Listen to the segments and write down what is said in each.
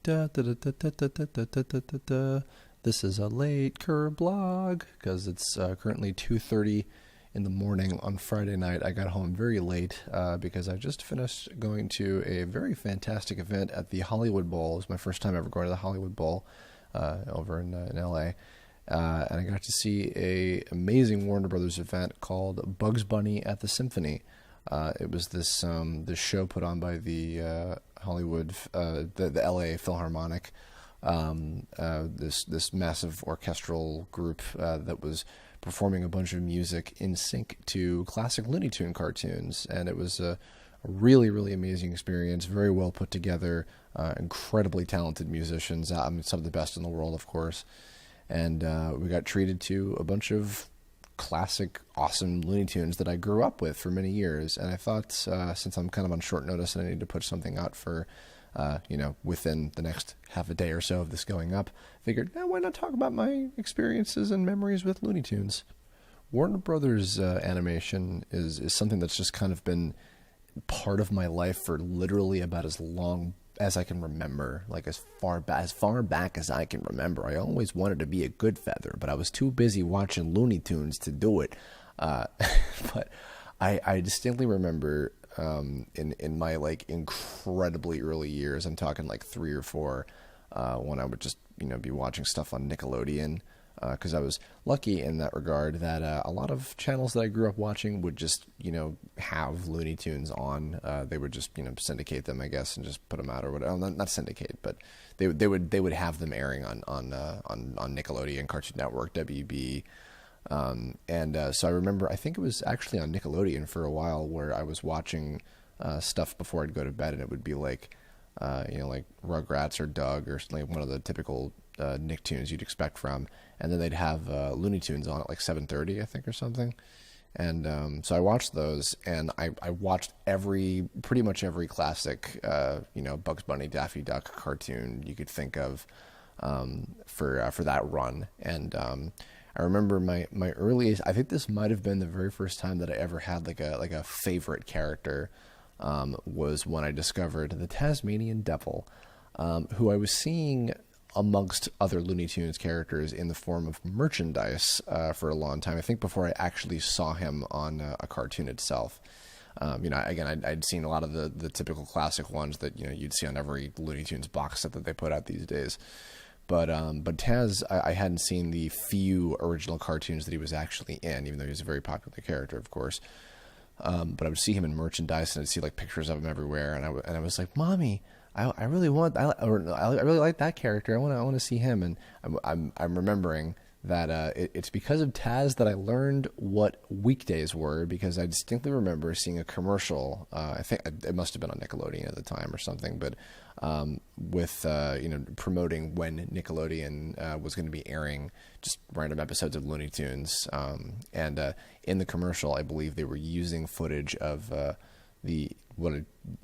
Da, da, da, da, da, da, da, da, da, da, da, da. This is a late Kirblog because it's currently 2:30 in the morning on Friday night. I got home very late because I just finished going to a very fantastic event at the Hollywood Bowl. It was my first time ever going to the Hollywood Bowl over in LA. And I got to see a amazing Warner Brothers event called Bugs Bunny at the Symphony. It was this show put on by the Hollywood, the LA Philharmonic, this massive orchestral group that was performing a bunch of music in sync to classic Looney Tune cartoons, and it was a really, really amazing experience. Very well put together, incredibly talented musicians. I mean, some of the best in the world, of course. And we got treated to a bunch of classic, awesome Looney Tunes that I grew up with for many years. And I thought, since I'm kind of on short notice and I need to put something out for, within the next half a day or so of this going up, figured, why not talk about my experiences and memories with Looney Tunes? Warner Brothers animation is something that's just kind of been part of my life for literally about as long as I can remember, like as far back as I can remember. I always wanted to be a good feather, but I was too busy watching Looney Tunes to do it. But I distinctly remember in my like incredibly early years, I'm talking like 3 or 4, when I would just be watching stuff on Nickelodeon. Because I was lucky in that regard that a lot of channels that I grew up watching would just, have Looney Tunes on. They would just, syndicate them, I guess, and just put them out or whatever. Not syndicate, but they would have them airing on Nickelodeon, Cartoon Network, WB. So I remember, I think it was actually on Nickelodeon for a while where I was watching stuff before I'd go to bed, and it would be like, like Rugrats or Doug or like one of the typical Nicktoons you'd expect from, and then they'd have Looney Tunes on at like 7:30, I think, or something. And so I watched those, and I watched pretty much every classic, Bugs Bunny, Daffy Duck cartoon you could think of for that run. And I remember my earliest. I think this might have been the very first time that I ever had like a favorite character. Was when I discovered the Tasmanian Devil, who I was seeing amongst other Looney Tunes characters in the form of merchandise for a long time. I think before I actually saw him on a cartoon itself. Again, I'd seen a lot of the typical classic ones that you'd see on every Looney Tunes box set that they put out these days. But Taz, I hadn't seen the few original cartoons that he was actually in, even though he was a very popular character, of course. But I would see him in merchandise, and I'd see like pictures of him everywhere, and I was like, "Mommy, I really really like that character. I want to see him." And I'm remembering that it's because of Taz that I learned what weekdays were, because I distinctly remember seeing a commercial. I think it must have been on Nickelodeon at the time or something, but with promoting when Nickelodeon was going to be airing just random episodes of Looney Tunes, and in the commercial, I believe they were using footage of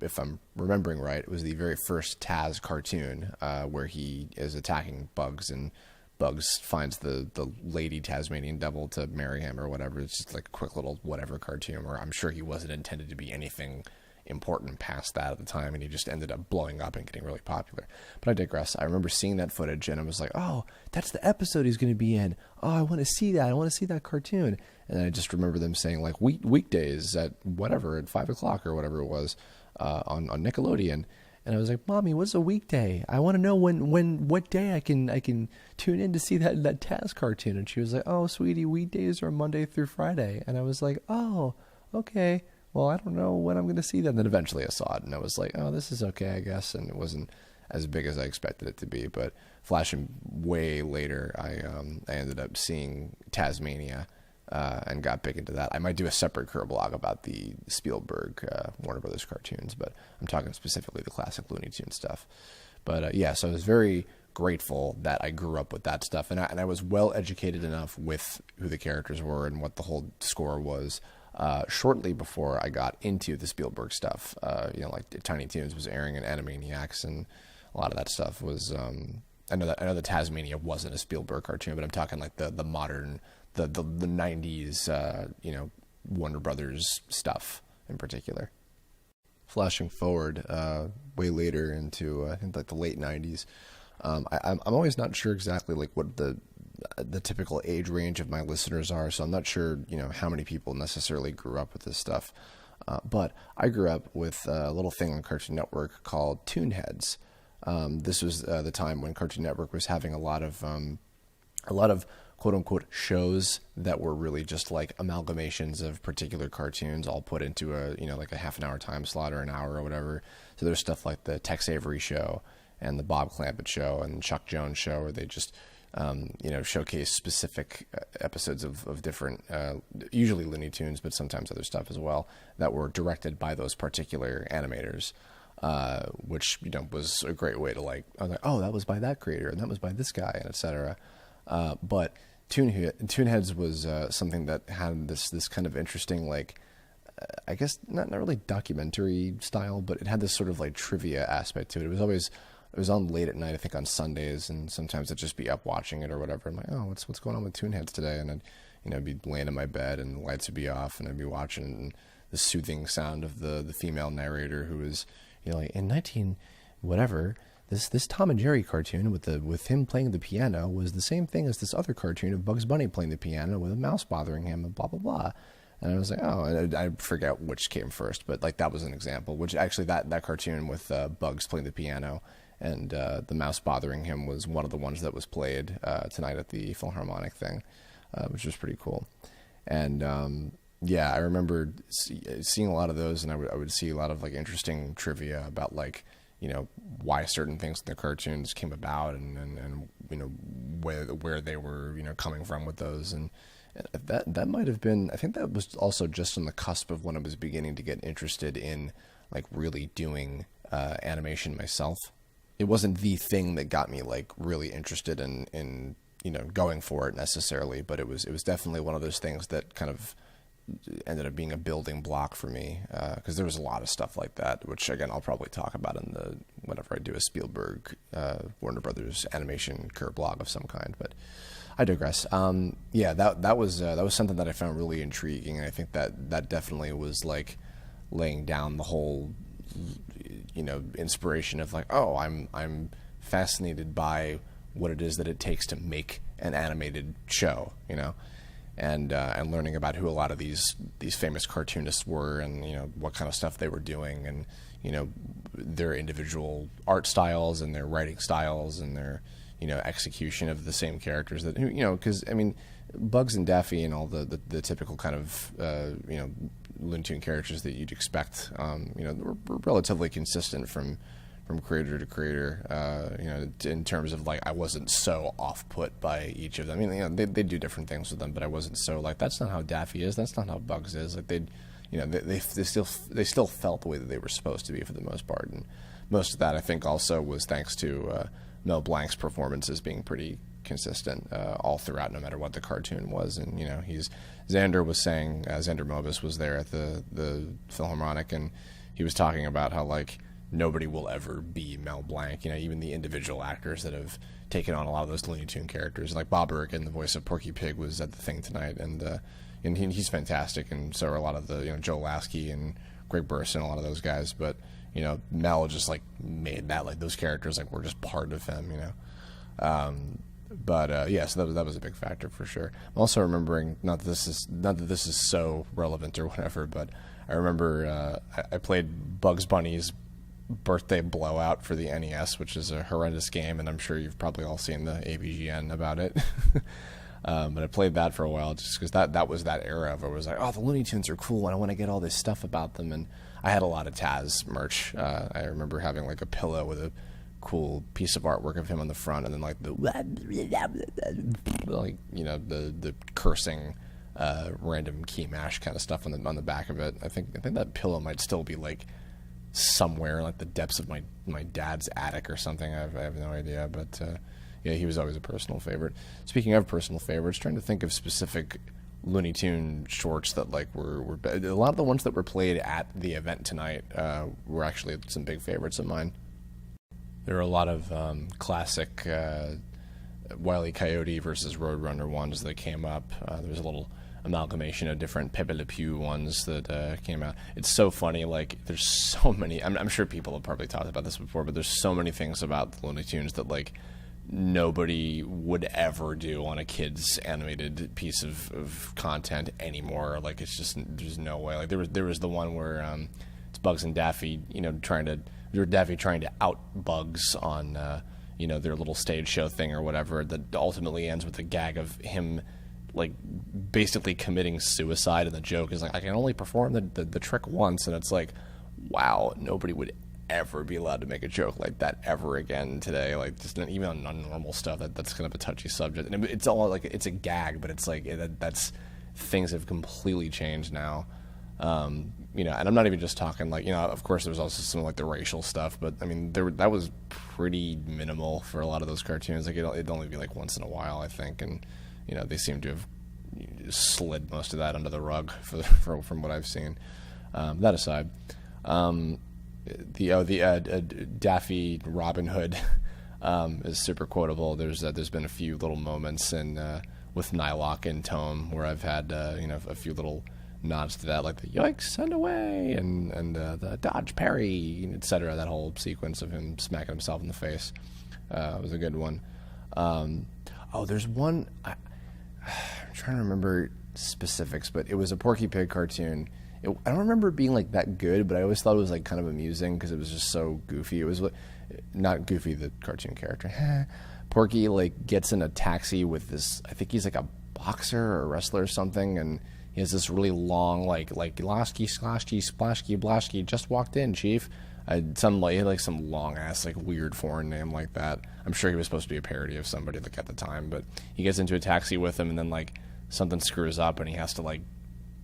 if I'm remembering right, it was the very first Taz cartoon where he is attacking Bugs, and Bugs finds the lady Tasmanian Devil to marry him or whatever. It's just like a quick little whatever cartoon where I'm sure he wasn't intended to be anything important past that at the time, and he just ended up blowing up and getting really popular. But I digress. I remember seeing that footage, and I was like, oh, that's the episode he's going to be in. Oh, I want to see that. I want to see that cartoon. And I just remember them saying like weekdays at 5 o'clock or whatever it was on Nickelodeon. And I was like, Mommy, what's a weekday? I want to know what day I can tune in to see that Taz cartoon. And she was like, oh, sweetie, weekdays are Monday through Friday. And I was like, oh, okay. Well, I don't know when I'm going to see that. And then eventually I saw it, and I was like, oh, this is okay, I guess. And it wasn't as big as I expected it to be. But flashing way later, I ended up seeing Tasmania and got big into that. I might do a separate Kirblog about the Spielberg Warner Brothers cartoons, but I'm talking specifically the classic Looney Tunes stuff. But so I was very grateful that I grew up with that stuff, and I was well educated enough with who the characters were and what the whole score was. Shortly before I got into the Spielberg stuff, like Tiny Toons was airing and Animaniacs, and a lot of that stuff was. I know that Tasmania wasn't a Spielberg cartoon, but I'm talking like the modern, the 90s, Warner Brothers stuff in particular. flashing forward way later into I think like the late '90s. I'm always not sure exactly like what the typical age range of my listeners are, so I'm not sure how many people necessarily grew up with this stuff. But I grew up with a little thing on Cartoon Network called Toonheads. This was the time when Cartoon Network was having a lot of quote unquote shows that were really just like amalgamations of particular cartoons all put into a like a half an hour time slot or an hour or whatever. So there's stuff like the Tex Avery Show and the Bob Clampett Show and Chuck Jones Show, where they just showcase specific episodes of different, usually Looney Tunes, but sometimes other stuff as well, that were directed by those particular animators, which was a great way to I was like, oh, that was by that creator and that was by this guy, and etc. But Toonheads was something that had this kind of interesting, I guess not really documentary style, but it had this sort of like trivia aspect to it. It was on late at night, I think on Sundays, and sometimes I'd just be up watching it or whatever. I'm like, oh, what's going on with Toonheads today? And I'd be laying in my bed and the lights would be off, and I'd be watching the soothing sound of the female narrator who was like, in 19 whatever. This Tom and Jerry cartoon with him playing the piano was the same thing as this other cartoon of Bugs Bunny playing the piano with a mouse bothering him and blah, blah, blah. And I was like, oh, and I forget which came first, but that was an example, which actually that cartoon with Bugs playing the piano and the mouse bothering him was one of the ones that was played tonight at the Philharmonic thing, which was pretty cool. And I remember seeing a lot of those, and I would see a lot of interesting trivia about why certain things in the cartoons came about and where they were coming from with those. And that might have been, I think that was also just on the cusp of when I was beginning to get interested in really doing animation myself. It wasn't the thing that got me really interested in going for it necessarily, but it was definitely one of those things that kind of ended up being a building block for me, because there was a lot of stuff like that, which again I'll probably talk about whenever I do a Spielberg Warner Brothers animation Kirblog of some kind. But I digress. That was something that I found really intriguing, and I think that definitely was laying down the whole inspiration of I'm fascinated by what it is that it takes to make an animated show, and learning about who a lot of these famous cartoonists were, and what kind of stuff they were doing, and their individual art styles and their writing styles and their execution of the same characters that because Bugs and Daffy and all the typical kind of Looney Tune characters that you'd expect were relatively consistent from creator to creator, in terms of I wasn't so off put by each of them. They do different things with them, but I wasn't so that's not how Daffy is, that's not how Bugs is. They still felt the way that they were supposed to be for the most part, and most of that I think also was thanks to Mel Blanc's performances being pretty consistent all throughout, no matter what the cartoon was. And Xander was saying, Xander Mobus was there at the Philharmonic, and he was talking about how nobody will ever be Mel Blanc. Even the individual actors that have taken on a lot of those Looney Tune characters, like Bob Urkin, the voice of Porky Pig, was at the thing tonight, and he's fantastic, and so are a lot of the Joe Lasky and Greg Burson, a lot of those guys. But Mel just made that those characters were just part of him. So that was a big factor for sure. I'm also remembering, not that this is so relevant or whatever, but I remember I played Bugs Bunny's Birthday Blowout for the NES, which is a horrendous game, and I'm sure you've probably all seen the AVGN about it. But I played that for a while just because that was that era of it was the Looney Tunes are cool and I want to get all this stuff about them. And I had a lot of Taz merch. I remember having a pillow with a cool piece of artwork of him on the front, and then the cursing random key mash kind of stuff on the back of it. I think that pillow might still be somewhere in the depths of my dad's attic or something. I have no idea, but he was always a personal favorite. Speaking of personal favorites, trying to think of specific Looney Tune shorts that were a lot of the ones that were played at the event tonight were actually some big favorites of mine. There were a lot of classic Wile E. Coyote versus Roadrunner ones that came up. There was a little amalgamation of different Pepe Le Pew ones that came out. It's so funny. Like, there's so many. I'm sure people have probably talked about this before, but there's so many things about the Looney Tunes that like nobody would ever do on a kid's animated piece of content anymore. Like, it's just, there's no way. Like, there was the one where it's Bugs and Daffy, Daffy trying to out Bugs on their little stage show thing or whatever, that ultimately ends with the gag of him like basically committing suicide, and the joke is like, I can only perform the trick once, and it's like, wow, nobody would ever be allowed to make a joke like that ever again today. Like, just even on normal stuff, that's kind of a touchy subject, and it's all like, it's a gag, but it's like that's things have completely changed now. And I'm not even just talking like, of course there's also some like the racial stuff, but I mean, that was pretty minimal for a lot of those cartoons. Like, it'd only be like once in a while, I think, and they seem to have slid most of that under the rug from what I've seen. That aside, Daffy Robin Hood is super quotable. There's been a few little moments with Nylock and Tome where I've had a few little nods to that, like the yoinks, send away, and the dodge parry, etc. That whole sequence of him smacking himself in the face was a good one. There's one, I'm trying to remember specifics, but it was a Porky Pig cartoon. I don't remember it being like that good, but I always thought it was like kind of amusing because it was just so goofy. It was not Goofy the cartoon character. Porky like gets in a taxi with this, I think he's like a boxer or a wrestler or something, and he has this really long like Lasky Slashky Splashky Blashky just walked in, chief. He had some long ass like weird foreign name like that. I'm sure he was supposed to be a parody of somebody like at the time, but he gets into a taxi with him, and then like something screws up and he has to like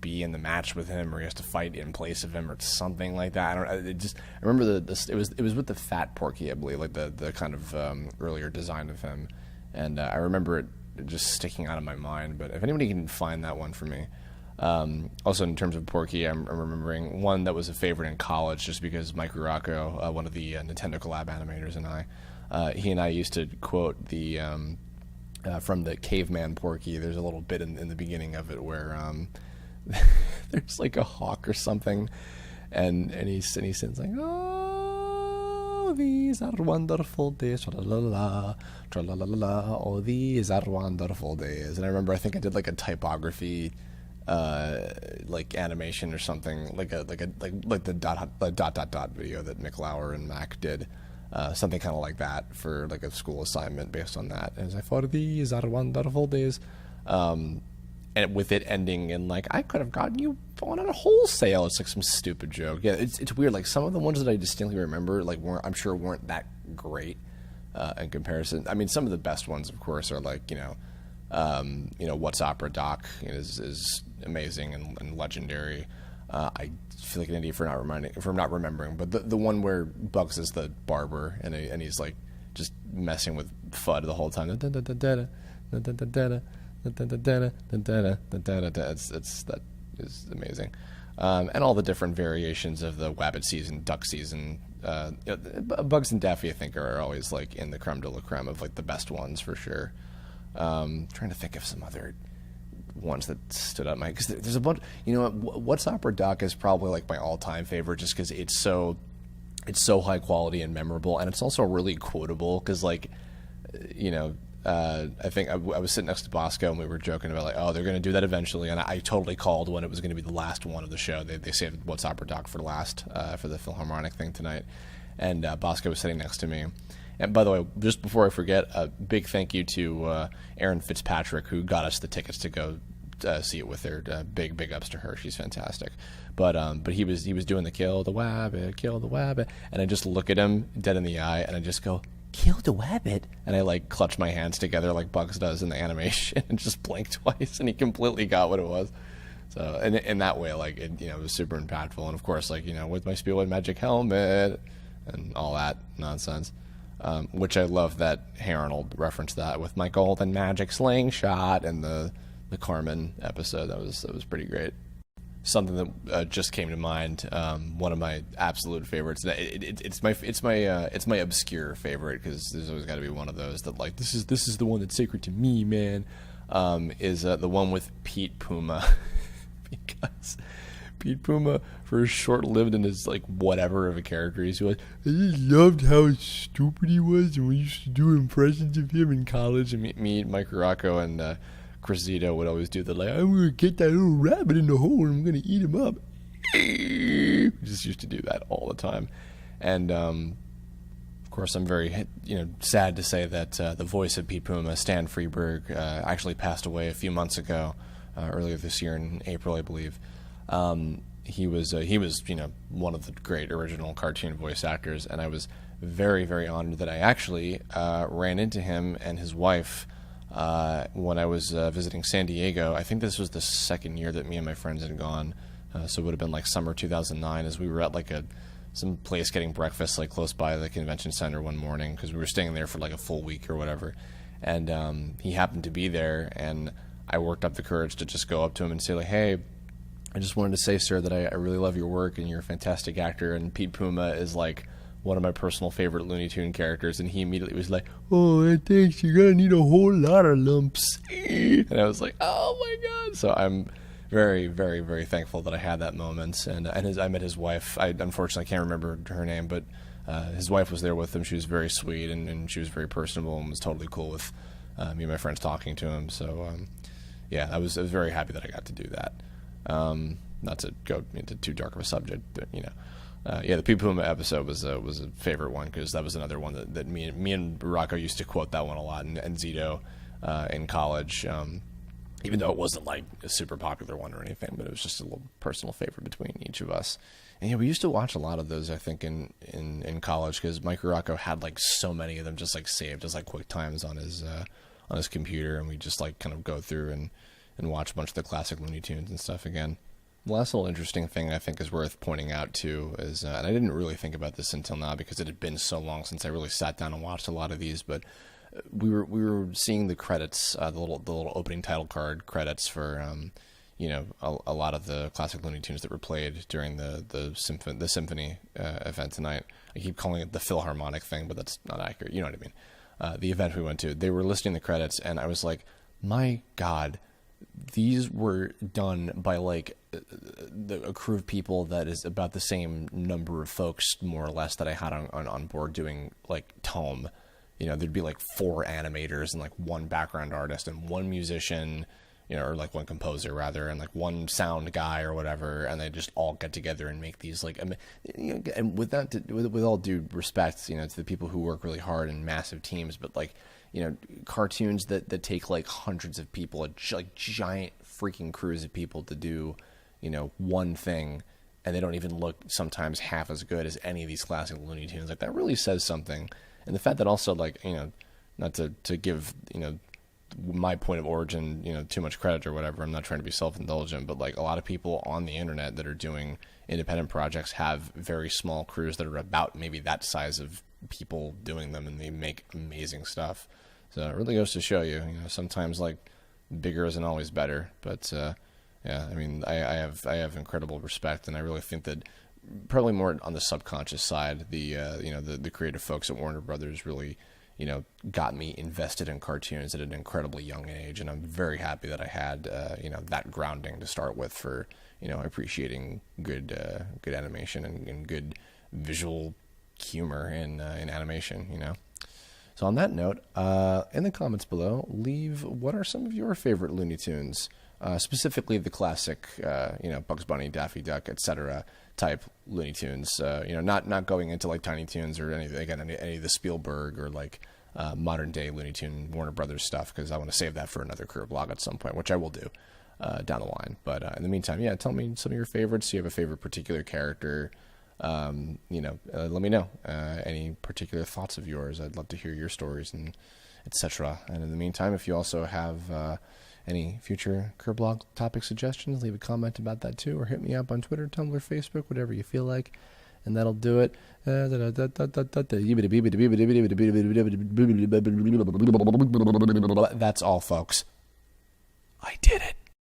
be in the match with him, or he has to fight in place of him or something like that. I remember it was with the fat Porky, I believe, like the kind of earlier design of him, and I remember it just sticking out of my mind. But if anybody can find that one for me. Also, in terms of Porky, I'm remembering one that was a favorite in college, just because Mike Ruracco, one of the Nintendo collab animators, and he and I used to quote the from the Caveman Porky. There's a little bit in the beginning of it where there's like a hawk or something, and he sings like, "Oh, these are wonderful days, tra la la tra la la. Oh, these are wonderful days." And I remember, I think I did like a typography like animation or something, like the dot video that Mick Lauer and Mac did, something kind of like that for like a school assignment based on that. As I thought, these are wonderful days, and with it ending in like, I could have gotten you on a wholesale. It's like some stupid joke. Yeah, it's weird. Like, some of the ones that I distinctly remember, like, weren't that great in comparison. I mean, some of the best ones, of course, are like What's Opera Doc is amazing and legendary. I feel like an idiot for not remembering, but the one where Bugs is the barber and he's like just messing with Fudd the whole time. That is amazing. And all the different variations of the Wabbit season, Duck season. Bugs and Daffy, I think, are always like in the creme de la creme of like the best ones for sure. Trying to think of some other ones that stood out. Because there's a bunch. What's Opera Doc is probably like my all-time favorite, just because it's so high quality and memorable, and it's also really quotable. Because like, I think I was sitting next to Bosco and we were joking about like, oh, they're going to do that eventually, and I totally called when it was going to be the last one of the show. They saved What's Opera Doc for last for the Philharmonic thing tonight, and Bosco was sitting next to me. And by the way, just before I forget, a big thank you to Erin Fitzpatrick, who got us the tickets to go see it with her. Big ups to her. She's fantastic. But he was doing the kill the wabbit, and I just look at him dead in the eye, and I just go, "Kill the wabbit," and I like clutch my hands together like Bugs does in the animation, and just blink twice, and he completely got what it was. So in that way, like it was super impactful, and of course, like with my Spielwald magic helmet and all that nonsense. Which I love that Hey Arnold referenced that with my golden magic slingshot and the Carmen episode. That was pretty great. Something that just came to mind. One of my absolute favorites. It's my obscure favorite, because there's always got to be one of those that like this is the one that's sacred to me, man. is the one with Pete Puma. Because Pete Puma, for as short-lived and as like whatever of a character he was, I just loved how stupid he was, and we used to do impressions of him in college. And me Mike Rocco, and Chris Zito would always do the like, I'm gonna get that little rabbit in the hole and I'm gonna eat him up. We just used to do that all the time. And of course, I'm very sad to say that the voice of Pete Puma, Stan Freberg, actually passed away a few months ago, earlier this year in April, I believe. He was one of the great original cartoon voice actors, and I was very, very honored that I actually ran into him and his wife when I was visiting San Diego. I think this was the second year that me and my friends had gone, so it would have been like summer 2009, as we were at like some place getting breakfast like close by the convention center one morning, because we were staying there for like a full week or whatever, and he happened to be there, and I worked up the courage to just go up to him and say like, hey, I just wanted to say, sir, that I really love your work and you're a fantastic actor, and Pete Puma is like one of my personal favorite Looney Tune characters. And he immediately was like, oh, thanks, you're gonna need a whole lot of lumps. And I was like, oh my god. So I'm very, very, very thankful that I had that moment. And I met his wife. I unfortunately can't remember her name, but his wife was there with him. She was very sweet, and she was very personable and was totally cool with me and my friends talking to him. So yeah, I was very happy that I got to do that. Not to go into too dark of a subject, but the Pete Puma episode was a favorite one, because that was another one that me and Rocco used to quote that one a lot, and Zito in college, even though it wasn't like a super popular one or anything, but it was just a little personal favorite between each of us. And we used to watch a lot of those, I think, in college, because Mike Rocco had like so many of them just like saved as like quick times on his computer, and we just like kind of go through and watch a bunch of the classic Looney Tunes and stuff again. The last little interesting thing I think is worth pointing out too is, and I didn't really think about this until now because it had been so long since I really sat down and watched a lot of these, but we were seeing the credits, the little opening title card credits for a lot of the classic Looney Tunes that were played during the symphony event tonight. I keep calling it the Philharmonic thing, but that's not accurate. You know what I mean? The event we went to, they were listing the credits, and I was like, my God. These were done by like a crew of people that is about the same number of folks, more or less, that I had on board doing like Tome. There'd be like 4 animators and like 1 background artist and 1 musician, or like 1 composer rather, and like 1 sound guy or whatever, and they just all get together and make these like, and with all due respect, to the people who work really hard in massive teams, but like, cartoons that take like hundreds of people, like giant freaking crews of people to do, one thing, and they don't even look sometimes half as good as any of these classic Looney Tunes. Like, that really says something. And the fact that also, like, not to give, my point of origin, too much credit or whatever, I'm not trying to be self-indulgent, but like a lot of people on the internet that are doing independent projects have very small crews that are about maybe that size of people doing them, and they make amazing stuff. So it really goes to show you, sometimes like bigger isn't always better. But yeah, I mean, I have incredible respect, and I really think that probably more on the subconscious side, the creative folks at Warner Brothers really, got me invested in cartoons at an incredibly young age, and I'm very happy that I had that grounding to start with for appreciating good animation and good visual humor in animation, So on that note, in the comments below, leave what are some of your favorite Looney Tunes, specifically the classic, Bugs Bunny, Daffy Duck, etc. type Looney Tunes. Not going into like Tiny Toons or any of the Spielberg or like modern day Looney Tune Warner Brothers stuff, because I want to save that for another Kirblog at some point, which I will do down the line. But in the meantime, yeah, tell me some of your favorites. Do you have a favorite particular character? Let me know any particular thoughts of yours. I'd love to hear your stories and etc. And in the meantime, if you also have any future Kirblog topic suggestions, leave a comment about that too, or hit me up on Twitter, Tumblr, Facebook, whatever you feel like, and that'll do it. That's all, folks. I did it.